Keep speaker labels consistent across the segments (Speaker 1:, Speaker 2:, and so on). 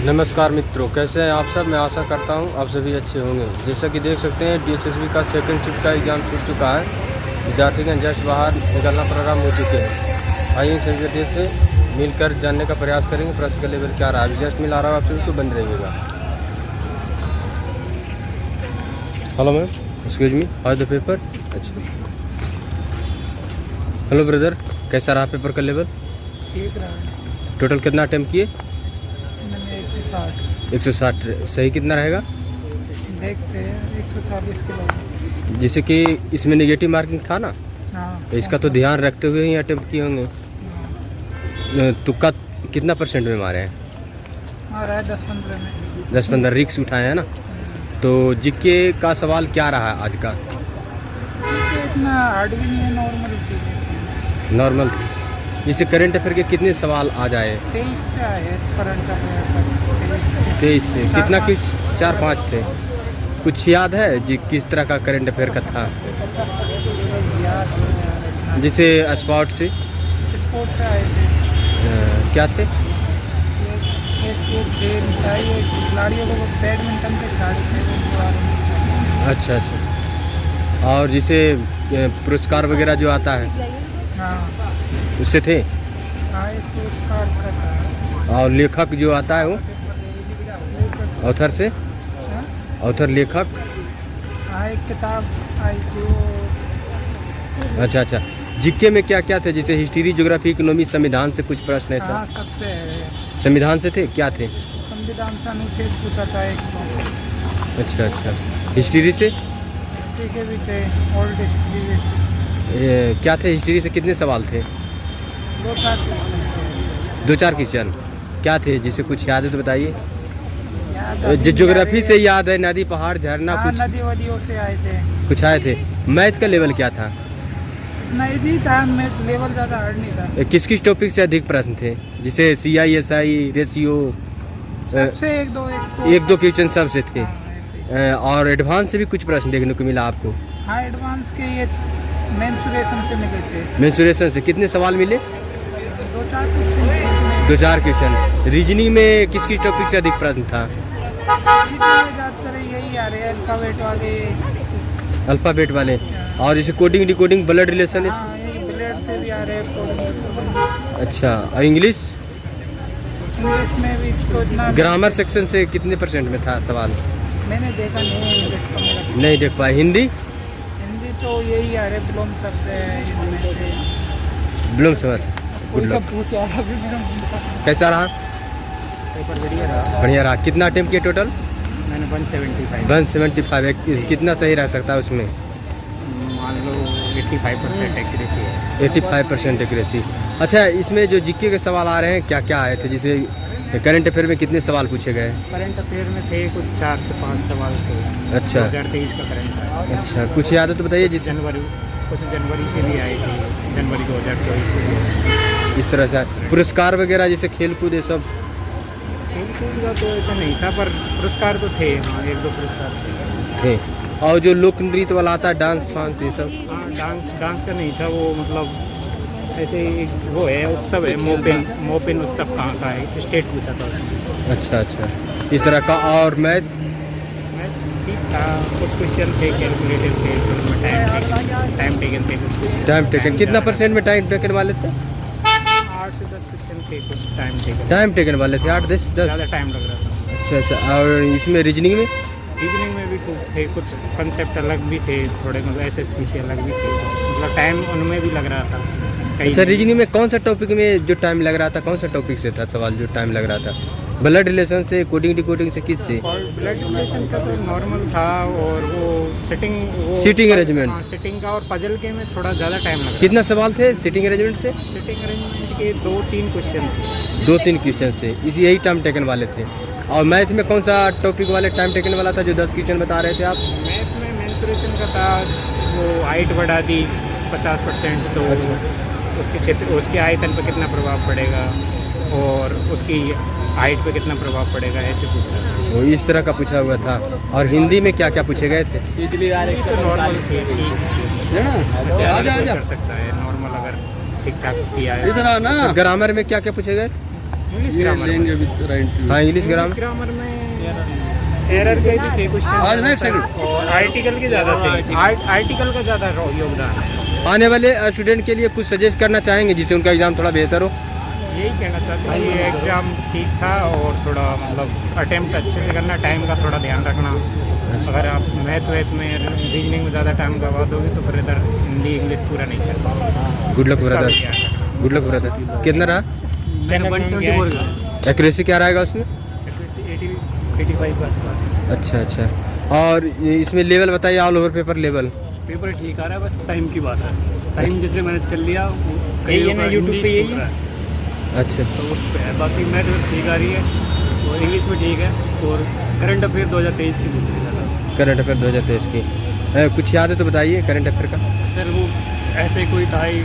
Speaker 1: नमस्कार मित्रों, कैसे हैं आप सब। मैं आशा करता हूं आप सभी अच्छे होंगे। जैसा कि देख सकते हैं DSSB का सेकंड शिफ्ट का एग्ज़ाम छूट चुका है। विद्यार्थीगण जस्ट बाहर निकलना प्रोग्राम हो चुके हैं। आइए सभी विद्यार्थी से मिलकर जानने का प्रयास करेंगे प्रश्न का लेवल क्या रहा है। जस्ट मिल आ रहा है आप सभी को, बंद रहिएगा। Hello ma'am, excuse me, how the paper. अच्छा, हेलो ब्रदर, कैसा रहा पेपर का लेवल?
Speaker 2: ठीक रहा।
Speaker 1: टोटल कितना अटेम्प्ट किए?
Speaker 2: मैंने 160।
Speaker 1: 160। सही कितना रहेगा?
Speaker 2: देखते हैं 140 के लोग।
Speaker 1: जैसे कि इसमें नेगेटिव मार्किंग था ना,
Speaker 2: हाँ,
Speaker 1: तो इसका तो ध्यान रखते हुए ही अटेम्प्ट किए होंगे। तुक्का कितना % में मारे हैं?
Speaker 2: आ रहा है 10-15 में।
Speaker 1: 10-15 रिक्स उठाए हैं ना। तो जीके का सवाल क्या रहा है आज का?
Speaker 2: तो इतना हार्ड भी नहीं है, नॉर्मल थी।
Speaker 1: नॉर्मल थी। जैसे करंट अफेयर के कितने सवाल आ जाए?
Speaker 2: 23 से आए करंट अफेयर।
Speaker 1: 23 से कितना? कुछ 4-5 थे। कुछ याद है जी किस तरह का करंट अफेयर का था?
Speaker 2: याद नहीं आ रहा इतना।
Speaker 1: जैसे स्पॉट से
Speaker 2: स्पोर्ट्स से आए थे।
Speaker 1: क्या थे?
Speaker 2: एक खेल था, ये खिलाड़ियों को बैडमिंटन के खिलाड़ी थे उनके बारे में।
Speaker 1: अच्छा अच्छा। और जैसे पुरस्कार वगैरह जो आता है
Speaker 2: हाँ,
Speaker 1: उससे थे?
Speaker 2: हाँ, एक पुरस्कार का था।
Speaker 1: और लेखक जो आता है वो ऑथर से?
Speaker 2: हाँ?
Speaker 1: ऑथर लेखक?
Speaker 2: हाँ, एक किताब आई थी वो।
Speaker 1: अच्छा अच्छा। जीके में क्या क्या थे? जैसे हिस्ट्री, ज्योग्राफी, इकोनॉमी, संविधान से कुछ प्रश्न है
Speaker 2: हाँ,
Speaker 1: सर?
Speaker 2: सबसे है।
Speaker 1: संविधान से थे? क्या थे?
Speaker 2: संविधान से अनुच्छेद पूछा था एक तो।
Speaker 1: अच्छा अच्छा। हिस्ट्री से
Speaker 2: हिस्ट्री के भी थे, ओल्ड हिस्ट्री भी।
Speaker 1: क्या थे? हिस्ट्री से कितने सवाल थे?
Speaker 2: 2-4 थे।
Speaker 1: 2-4 क्वेश्चन क्या थे? जिसे कुछ याद है तो बताइए।
Speaker 2: याद अभी नहीं आ
Speaker 1: ज्योग्राफी
Speaker 2: रही
Speaker 1: से
Speaker 2: है।
Speaker 1: याद है, नदी, पहाड़, झरना,
Speaker 2: हाँ,
Speaker 1: कुछ
Speaker 2: नदी वदियों से आए थे।
Speaker 1: कुछ आए थे। मैथ का लेवल क्या था?
Speaker 2: नहीं भी था, मैं लेवल ज़्यादा हार्ड नहीं था।
Speaker 1: किस किस टॉपिक से अधिक प्रश्न थे? जैसे CISI, रेशियो,
Speaker 2: सबसे
Speaker 1: एक दो क्वेश्चन सबसे थे।
Speaker 2: हाँ, ऐसे ही।
Speaker 1: और एडवांस से भी कुछ प्रश्न देखने को मिला आपको?
Speaker 2: हाँ, एडवांस के ये मेंसुरेशन से मिले थे।
Speaker 1: मेंसुरेशन से कितने सवाल मिले?
Speaker 2: 2-4 क्वेश्चन।
Speaker 1: 2-4 क्वेश्चन। रीजनिंग में किस किस टॉपिक से अधिक प्रश्न था?
Speaker 2: ज़्यादातर यही आ रहे हैं, अल्फाबेट वाले।
Speaker 1: अल्फ़ाबेट वाले। और जैसे कोडिंग, डिकोडिंग, ब्लड रिलेशन।
Speaker 2: हाँ, यही ब्लेड से भी आ रहे हैं।
Speaker 1: अच्छा। और इंग्लिश
Speaker 2: इंग्लिश में भी तो इतना
Speaker 1: ग्रामर सेक्शन से कितने % में था सवाल?
Speaker 2: मैंने देखा नहीं है इंग्लिश का मेरा।
Speaker 1: नहीं देख पाए। हिंदी?
Speaker 2: हिंदी तो यही आ रहे बिलोंग शब्द है इनमें से।
Speaker 1: ब्लूम समझ।
Speaker 2: कोई
Speaker 1: गुड
Speaker 2: सब
Speaker 1: लक।
Speaker 2: पूछा है अभी मेरा
Speaker 1: कैसा रहा?
Speaker 2: पेपर बढ़िया रहा।
Speaker 1: बढ़िया रहा। कितना अटेम्प्ट किए टोटल?
Speaker 2: मैंने 175
Speaker 1: 175। कितना सही रह सकता है उसमें?
Speaker 2: मान लो 85% एक्यूरेसी है।
Speaker 1: 85% एक्यूरेसी। अच्छा, इसमें जो जीके के सवाल आ रहे हैं क्या क्या आए थे? जैसे करंट अफेयर में कितने सवाल पूछे गए?
Speaker 2: करंट अफेयर में थे कुछ 4 से 5 सवाल थे।
Speaker 1: अच्छा
Speaker 2: 2023 का करंट था।
Speaker 1: अच्छा। कुछ याद है तो बताइए। जिस
Speaker 2: कुछ जनवरी से भी आई थी, जनवरी 2024 से भी।
Speaker 1: इस तरह से पुरस्कार वगैरह जैसे खेल कूद ये सब
Speaker 2: खेल कूद का तो ऐसा नहीं था, पर पुरस्कार तो थे। हाँ, 1-2 पुरस्कार थे।
Speaker 1: थे। और जो लोक नृत्य वाला आता है, डांस फांस ये सब?
Speaker 2: हाँ, डांस का नहीं था वो, मतलब ऐसे एक वो है उत्सव है, मोपिन उत्सव कहाँ का है, स्टेट पूछा था उसमें।
Speaker 1: अच्छा अच्छा। इस तरह का। और मैथ?
Speaker 2: मैं ठीक था, कुछ क्वेश्चन थे कैलकुलेटिव थे, कुछ टाइम टेकन थे कुछ क्वेश्चन।
Speaker 1: टाइम टेकन कितना % में टाइम टेकन वाले थे?
Speaker 2: 8 से 10 क्वेश्चन थे कुछ
Speaker 1: टाइम टेकन वाले थे 8-10?
Speaker 2: ज़्यादा टाइम लग रहा था।
Speaker 1: अच्छा अच्छा। और इसमें रीजनिंग में?
Speaker 2: रीजनिंग में भी थे कुछ कंसेप्ट अलग भी थे थोड़े, मतलब SSC से अलग भी थे, मतलब टाइम उनमें भी लग रहा था कई।
Speaker 1: अच्छा, रीजनिंग में कौन सा टॉपिक में जो टाइम लग रहा था? कौन सा टॉपिक से था सवाल जो टाइम लग रहा था? ब्लड रिलेशन से, कोडिंग डिकोडिंग से, किस से?
Speaker 2: और ब्लड रिलेशन का तो नॉर्मल था, और वो
Speaker 1: सीटिंग अरेंजमेंट।
Speaker 2: हाँ, सिटिंग का और पजल के में थोड़ा ज़्यादा टाइम लगा।
Speaker 1: कितना सवाल थे सीटिंग अरेंजमेंट से?
Speaker 2: सिटिंग अरेंजमेंट के 2-3 क्वेश्चन थे।
Speaker 1: 2-3 क्वेश्चन से। इसी यही टाइम टेकन वाले थे। और मैथ में कौन सा टॉपिक वाले टाइम टेकन वाला था जो 10 क्वेश्चन बता रहे थे आप?
Speaker 2: मैथ में मेंसुरेशन का था, वो हाइट बढ़ा दी 50%, तो
Speaker 1: अच्छा।
Speaker 2: उसके आयतन पर कितना प्रभाव पड़ेगा और उसकी हाइट पे कितना प्रभाव पड़ेगा, ऐसे पूछ रहा था।
Speaker 1: वो इस तरह का पूछा हुआ था। और हिंदी में क्या क्या पूछे गए थे?
Speaker 2: तो नॉर्मल थी,
Speaker 1: आजा
Speaker 2: कर सकता है नॉर्मल, अगर ठीक ठाक किया है।
Speaker 1: इधर आना। ग्रामर में क्या क्या पूछे गए?
Speaker 2: इंग्लिश
Speaker 3: ये
Speaker 2: ग्रामर
Speaker 3: लेंगे अभी तेरा इंटरव्यू।
Speaker 1: हाँ इंग्लिश ग्रामर।
Speaker 2: ग्रामर में एरर के भी थे क्वेश्चन
Speaker 3: आज ना एक सेकंड।
Speaker 2: और आर्टिकल के ज़्यादा थे। आर्टिकल का ज़्यादा योगदान है।
Speaker 1: आने वाले स्टूडेंट के लिए कुछ सजेस्ट करना चाहेंगे जिससे उनका एग्जाम थोड़ा बेहतर हो?
Speaker 2: यही कहना चाहते हैं, ये एग्ज़ाम ठीक था और थोड़ा मतलब अटेम्प्ट अच्छे से करना, टाइम का थोड़ा ध्यान रखना। अगर आप मैथ में रीजनिंग में ज़्यादा टाइम गवा दोगे तो फिर इधर हिंदी इंग्लिश पूरा नहीं कर पाओगे।
Speaker 1: Good luck brother, good luck brother. कितना रहा?
Speaker 2: मैंने 174 का
Speaker 1: एक्यूरेसी क्या रहेगा उसमें?
Speaker 2: 85 का आसपास।
Speaker 1: अच्छा अच्छा। और ये इसमें लेवल बताइए, all over paper level.
Speaker 2: Paper ठीक आ रहा है, बस टाइम की बात है। टाइम जैसे मैनेज कर लिया यही है ना, यूट्यूब पे यही है।
Speaker 1: अच्छा
Speaker 2: तो उस पर है, बाकी मैथ ठीक आ रही है और इंग्लिश में ठीक है। और करंट अफेयर 2023 की दूसरी ज़्यादा।
Speaker 1: करंट अफेयर 2023 की कुछ याद है तो बताइए करंट अफेयर का।
Speaker 2: सर वो ऐसे कोई था ही,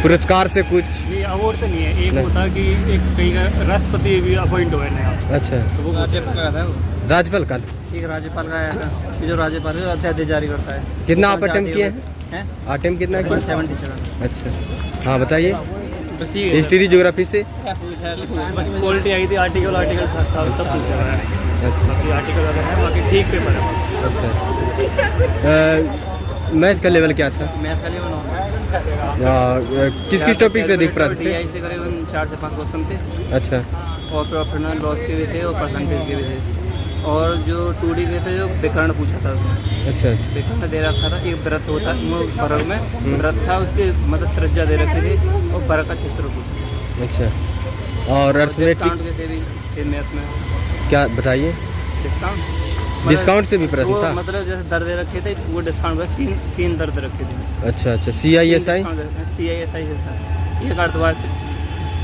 Speaker 1: पुरस्कार से कुछ?
Speaker 2: ये अवार्ड तो नहीं है। एक
Speaker 1: नहीं।
Speaker 2: होता कि एक कहीं का राष्ट्रपति भी अपॉइंट हुआ है नया,
Speaker 1: अच्छा,
Speaker 2: तो वो राज्यपाल का था।
Speaker 1: राज्यपाल का?
Speaker 2: एक राज्यपाल का आया था, जो राज्यपाल अध्यादेश जारी करता है।
Speaker 1: कितना आप अटेम्प्ट किए हैं? अटेम्प्ट कितना किया?
Speaker 2: 77।
Speaker 1: अच्छा हाँ बताइए।
Speaker 2: बस ये
Speaker 1: हिस्ट्री ज्योग्राफी से?
Speaker 2: बस क्वालिटी आई थी, आर्टिकल था सब कुछ है। बाकी आर्टिकल अगर है, बाकी ठीक पेपर है।
Speaker 1: अच्छा। मैथ का लेवल क्या था?
Speaker 2: मैथ का लेवल
Speaker 1: किस किस टॉपिक से दिख रहा थे?
Speaker 2: से करीबन 4 से 5 क्वेश्चन थे।
Speaker 1: अच्छा
Speaker 2: और प्रॉफिट एंड लॉस के भी थे और परसेंटेज के भी थे। और जो 2D के थे, जो विकर्ण पूछा था उसमें।
Speaker 1: अच्छा अच्छा।
Speaker 2: विकर्ण दे रखा था, एक वृत्त होता वो वर्ग में वृत्त था, उसकी मतलब त्रिज्या दे रखी थी और वर्ग का क्षेत्र पूछा।
Speaker 1: अच्छा। और अर्थमेटिक
Speaker 2: डिस्काउंट के थे भी थे मैथ में।
Speaker 1: क्या बताइए?
Speaker 2: डिस्काउंट
Speaker 1: डिस्काउंट से भी प्रश्न
Speaker 2: वो
Speaker 1: था?
Speaker 2: मतलब जैसे दर दे रखे थे, वो डिस्काउंट में तीन दर दे रखे थे।
Speaker 1: अच्छा अच्छा। CISI?
Speaker 2: CISI से था। एक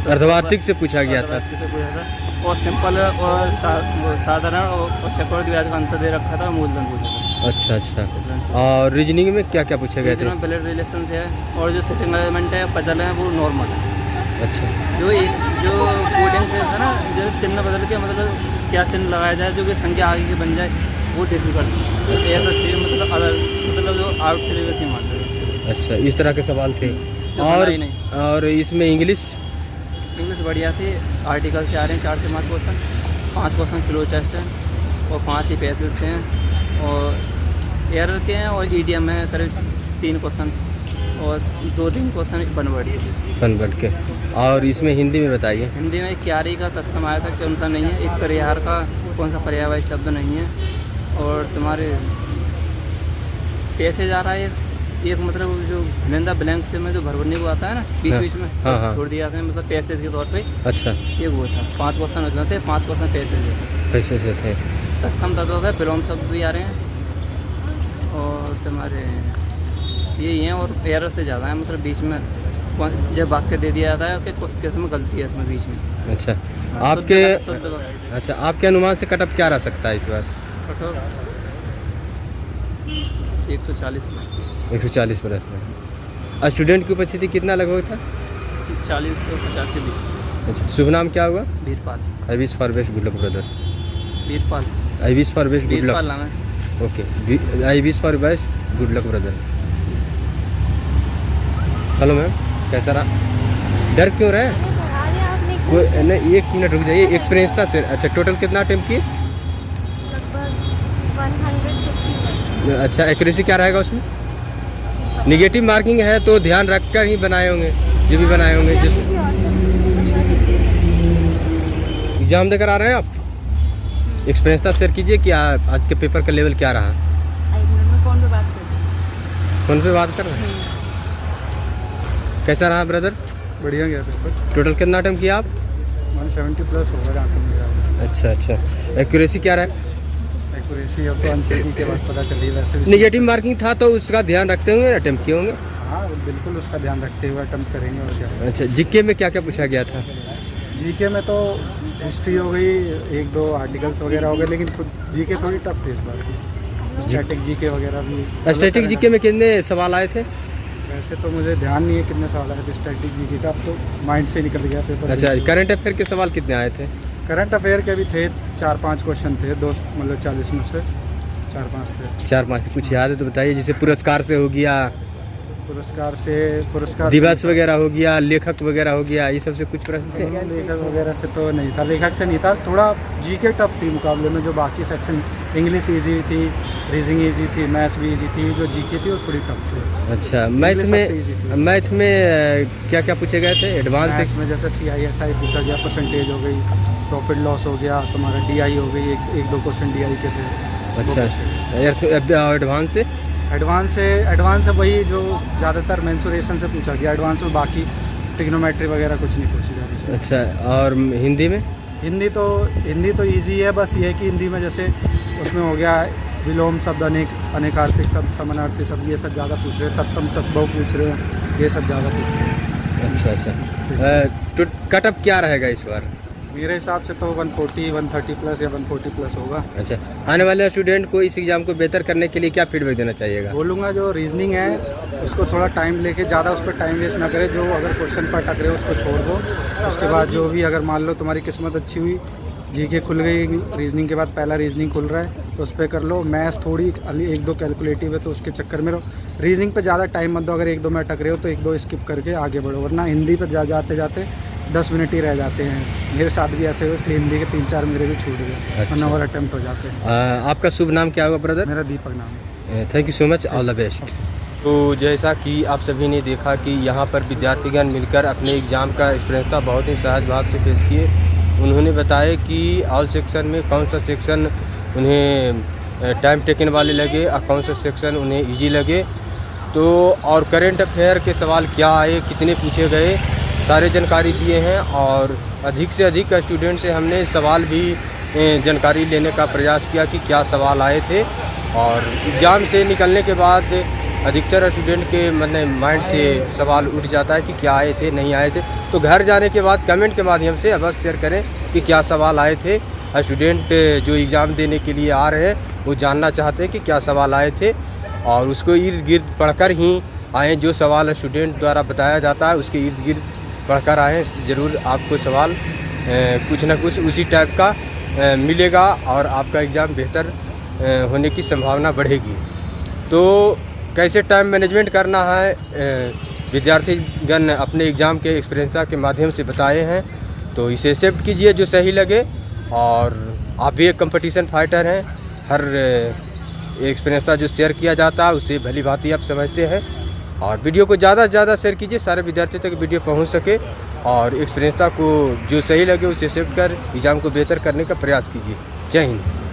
Speaker 1: अर्धवार्षिक से पूछा गया था।
Speaker 2: से पूछा था और सिंपल और साधारण और चक्रवृद्धि ब्याज का आंसर दे रखा था, मूलधन पूछा था।
Speaker 1: अच्छा अच्छा। और रीजनिंग में क्या क्या पूछे गए थे?
Speaker 2: ब्लड रिलेशन है और जो सिटिंग अरेंजमेंट है, पजल है, वो नॉर्मल है।
Speaker 1: अच्छा।
Speaker 2: जो कोडिंग से है ना, जो चिन्ह बदल के मतलब क्या चिन्ह लगाया जाए जो कि संख्या आगे की बन जाए, वो डिफिकल्ट है। मतलब अलग मतलब जो आउट सिलेबस नहीं मानते।
Speaker 1: अच्छा इस तरह के सवाल थे। और इसमें इंग्लिश
Speaker 2: बढ़िया थी। आर्टिकल से आ रहे हैं 4 से 5 क्वेश्चन। 5 क्वेश्चन फ्लो टेस्ट है और 5 ही पैसेज से हैं और एरर के हैं और ईडीएम है करीब 3 क्वेश्चन और 2-3 क्वेश्चन
Speaker 1: कन्वर्ट के। और इसमें हिंदी में बताइए।
Speaker 2: हिंदी में क्यारी का तत्सम आया था, कौन सा नहीं है। एक परिहार का कौन सा पर्यायवाची शब्द नहीं है। और तुम्हारे पैसेज आ रहा है एक मतलब जो भिनंदा ब्लैंक से में जो भरभरने को आता है ना बीच बीच में,
Speaker 1: हाँ।
Speaker 2: छोड़ दिया था मतलब पैसेज के तौर पे।
Speaker 1: अच्छा।
Speaker 2: ये वो था 5 क्वेश्चन उसमें थे, 5 क्वेश्चन पैसेज
Speaker 1: पैसे से थे।
Speaker 2: तत्सम तत्व है, विलोम शब्द भी आ रहे हैं और तुम्हारे ये हैं और एरर से ज़्यादा है, मतलब बीच में जब वाक्य दे दिया जाता है कि किसमें गलती है इसमें बीच में।
Speaker 1: अच्छा आपके अनुमान से कटअप क्या रह सकता है इस बार? 140 प्रश्न। स्टूडेंट की उपस्थिति कितना लगभग था?
Speaker 2: 40 से 50 के बीच।
Speaker 1: अच्छा शुभ नाम क्या हुआ?
Speaker 2: Veerpal.
Speaker 1: I wish for best good luck brother.
Speaker 2: Veerpal.
Speaker 1: I wish for best good
Speaker 2: Veerpal
Speaker 1: luck.
Speaker 2: नाम है।
Speaker 1: Okay I wish for best good luck brother. Hello ma'am, कैसा रहा? डर क्यों रहे? कोई नहीं, 1 मिनट रुक जाइए। एक्सपीरियंस था सर। अच्छा टोटल कितना अटेम्प्ट किए? अच्छा एक्यूरेसी क्या रहेगा उसमें? निगेटिव मार्किंग है तो ध्यान रखकर ही बनाए होंगे जो भी बनाए होंगे। जैसे एग्जाम देकर आ रहे हैं आप? एक्सपीरियंस था शेयर कीजिए कि आज के पेपर का लेवल क्या रहा? फोन पे बात कर रहे हैं। कैसा रहा ब्रदर?
Speaker 3: बढ़िया गया पेपर।
Speaker 1: टोटल कितना अटेम्प्ट किया आप?
Speaker 3: 170 प्लस होगा जहाँ तक मेरा।
Speaker 1: अच्छा अच्छा। एक्यूरेसी क्या रहा?
Speaker 3: एक्यूरेसी अब तो आंसर के बाद पता चली। वैसे भी
Speaker 1: निगेटिव मार्किंग था तो उसका ध्यान रखते हुए अटेम्प्ट किए होंगे?
Speaker 3: हाँ बिल्कुल, उसका ध्यान रखते हुए अटेम्प्ट करेंगे और क्या।
Speaker 1: अच्छा जीके में क्या क्या पूछा गया था?
Speaker 3: जीके में तो हिस्ट्री हो गई, 1-2 आर्टिकल्स वगैरह हो गए, लेकिन खुद जीके थोड़ी टफ थी इस बार। स्टैटिक जीके वगैरह भी।
Speaker 1: स्टैटिक जीके में कितने सवाल आए थे?
Speaker 3: वैसे तो मुझे ध्यान नहीं है कितने सवाल आए थे स्टैटिक जीके का, अब तो माइंड से निकल गया पेपर।
Speaker 1: अच्छा करंट अफेयर के सवाल कितने आए थे?
Speaker 3: करंट अफेयर के भी थे 4-5 क्वेश्चन थे, 2 मतलब 40 में से 4-5 थे।
Speaker 1: 4-5 कुछ याद है तो बताइए। जैसे पुरस्कार से हो गया
Speaker 3: पुरस्कार
Speaker 1: दिवस वगैरह हो गया, लेखक वगैरह हो गया, ये सबसे कुछ प्रश्न थे?
Speaker 3: लेखक वगैरह से तो नहीं था, लेखक से नहीं था। थोड़ा जीके टफ थी मुकाबले में, जो बाकी सेक्शन इंग्लिश इजी थी, रीजनिंग इजी थी, मैथ्स भी इजी थी, जो जीके थी वो थोड़ी टफ थी।
Speaker 1: अच्छा, मैथ में क्या क्या पूछे गए थे एडवांस
Speaker 3: में? जैसे CISI पूछा गया, परसेंटेज हो गई, प्रॉफिट लॉस हो गया, तुम्हारा DI हो गई, एक दो क्वेश्चन DI के थे।
Speaker 1: अच्छा, एडवांस से वही जो ज़्यादातर मेंसुरेशन से पूछा गया एडवांस में, बाकी ट्रिग्नोमेट्री वगैरह कुछ नहीं पूछी जा रही। अच्छा, और हिंदी में?
Speaker 3: हिंदी तो इजी है, बस ये है कि हिंदी में जैसे उसमें हो गया विलोम शब्द, अनेकार्थक शब्द, समानार्थी शब्द, ये सब ज़्यादा पूछ रहे हैं। तत्सम तस्बह पूछ रहे हैं, ये सब ज़्यादा पूछ रहे हैं।
Speaker 1: अच्छा, तो कटअप क्या रहेगा इस बार?
Speaker 3: मेरे हिसाब से तो 140, 130 प्लस या 140 प्लस होगा।
Speaker 1: अच्छा, आने वाले स्टूडेंट को इस एग्ज़ाम को बेहतर करने के लिए क्या फीडबैक देना चाहिएगा?
Speaker 3: बोलूँगा जो रीजनिंग है उसको थोड़ा टाइम लेके, ज़्यादा उस पर टाइम वेस्ट ना करे। जो अगर क्वेश्चन पर अटक रहे हो उसको छोड़ दो। उसके बाद जो भी, अगर मान लो तुम्हारी किस्मत अच्छी हुई, जीके खुल गई, रीजनिंग के बाद पहला रीजनिंग खुल रहा है तो उस पर कर लो। मैथ्स थोड़ी एक दो कैलकुलेटिव है तो उसके चक्कर में रहो। रीजनिंग पे ज़्यादा टाइम मत दो, अगर एक दो में अटक रहे हो तो एक दो स्किप करके आगे बढ़ो, वरना हिंदी पर जाते जाते 10 मिनट ही रह जाते हैं। मेरे साथ भी ऐसे हुए, इसलिए हिंदी के 3-4 मेरे भी छूट गए।
Speaker 1: अच्छा।
Speaker 3: और अटैम्प्ट हो जाते हैं।
Speaker 1: आपका शुभ नाम क्या होगा ब्रदर?
Speaker 3: मेरा दीपक नाम है।
Speaker 1: Thank you so much, all the best. तो जैसा कि आप सभी ने देखा कि यहाँ पर विद्यार्थीगण मिलकर अपने एग्ज़ाम का एक्सपीरियंस था बहुत ही सहज भाव से पेश किए। उन्होंने बताया कि ऑल सेक्शन में कौन सा सेक्शन उन्हें टाइम टेकन वाले लगे और कौन सा सेक्शन उन्हें ईजी लगे। तो और करेंट अफेयर के सवाल क्या आए, कितने पूछे गए, सारे जानकारी दिए हैं। और अधिक से अधिक स्टूडेंट से हमने सवाल भी जानकारी लेने का प्रयास किया कि क्या सवाल आए थे। और एग्ज़ाम से निकलने के बाद अधिकतर स्टूडेंट के माइंड से सवाल उठ जाता है कि क्या आए थे, नहीं आए थे। तो घर जाने के बाद कमेंट के माध्यम से अवश्य शेयर करें कि क्या सवाल आए थे। स्टूडेंट जो एग्ज़ाम देने के लिए आ रहे हैं वो जानना चाहते हैं कि क्या सवाल आए थे, और उसको इर्द गिर्द पढ़कर ही आएँ। जो सवाल स्टूडेंट द्वारा बताया जाता है उसके इर्द गिर्द पढ़कर आएँ, ज़रूर आपको सवाल कुछ ना कुछ उसी टाइप का मिलेगा और आपका एग्ज़ाम बेहतर होने की संभावना बढ़ेगी। तो कैसे टाइम मैनेजमेंट करना है विद्यार्थीगण अपने एग्ज़ाम के एक्सपीरियंस के माध्यम से बताए हैं। तो इसे एक्सेप्ट कीजिए जो सही लगे। और आप भी एक कंपटीशन फाइटर हैं, हर एक्सपीरियंस जो शेयर किया जाता है उससे भली भांति आप समझते हैं। और वीडियो को ज़्यादा से ज़्यादा शेयर कीजिए, सारे विद्यार्थियों तक वीडियो पहुंच सके। और एक्सपीरियंस को जो सही लगे उसे एक्सेप्ट कर एग्ज़ाम को बेहतर करने का प्रयास कीजिए। जय हिंद।